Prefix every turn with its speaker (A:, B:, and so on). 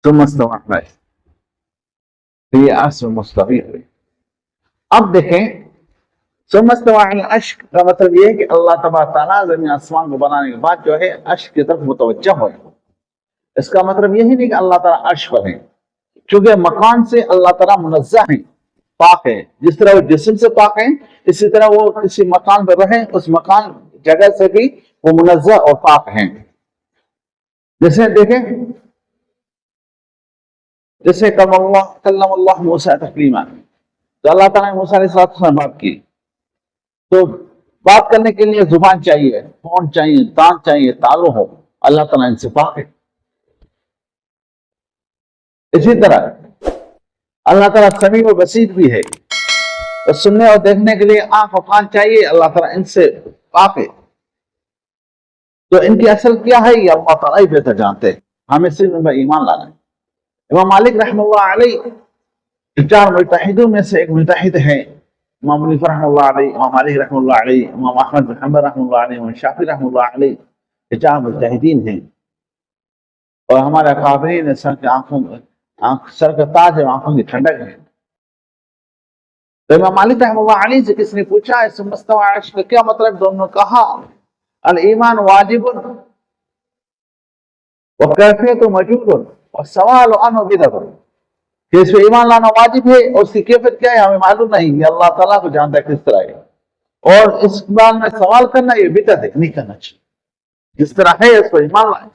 A: ثم استوى على العرش، تو یہ عصر مستوی ہوئی۔ اب دیکھیں ثم استوى على العرش کا مطلب یہ ہے کہ اللہ تبارک تعالیٰ زمین آسمان کو بنانے کے بعد جو ہے عرش کی طرف متوجہ ہوئے۔ اس کا مطلب یہی نہیں کہ اللہ تعالیٰ عرش پر ہے، چونکہ مکان سے اللہ تعالیٰ منزہ ہے، پاک ہے۔ جس طرح وہ جسم سے پاک ہے، اسی طرح وہ کسی مکان پر رہیں، اس مکان جگہ سے بھی وہ منزہ اور پاک ہیں۔ جیسے دیکھیں، جیسے کلم اللہ موسیٰ تکلیما، تو اللہ تعالیٰ نے موسیٰ علیہ السلام سے بات کی، تو بات کرنے کے لیے زبان چاہیے، ہونٹ چاہیے، دانت چاہیے، تالو ہو، اللہ تعالیٰ ان سے پاک ہے۔ اسی طرح اللہ تعالیٰ سمیع و بصیر بھی ہے، تو سننے اور دیکھنے کے لیے آنکھ و کان چاہیے، اللہ تعالیٰ ان سے پاک ہے۔ تو ان کی اصل کیا ہے یہ اللہ تعالیٰ ہی بہتر جانتے ہیں، ہمیں صرف ان پر ایمان لانا ہے۔ امام مالک رحمہ اللہ علیہ چار مجتہدوں میں سے ایک مجتہد ہے، امام حنیفہ رحمہ اللہ علیہ، امام مالک رحمہ اللہ علیہ، امام احمد بن حنبل رحمہ اللہ علیہ، امام شافعی رحمہ اللہ علیہ، یہ چار مجتہدین ہیں، اور ہمارے اکابرین سر کے آنکھوں سر کا تاج ہے، آنکھوں کی ٹھنڈک ہے۔ تو امام مالک رحمہ اللہ علیہ سے کس نے پوچھا ہے ثم استوى على العرش کا کیا مطلب؟ دونوں نے کہا الایمان واجب وکیفیت موجود والسوال عنہ بدعۃ، کہ اس پہ ایمان لانا واجب ہے اور اس کی کیفیت کیا ہے ہمیں معلوم نہیں، یہ اللہ تعالیٰ کو جانتا ہے کس طرح ہے، اور اس بارے میں سوال کرنا یہ بدعت ہے، نہیں کرنا چاہیے، جس طرح ہے اس پر ایمان لائیں۔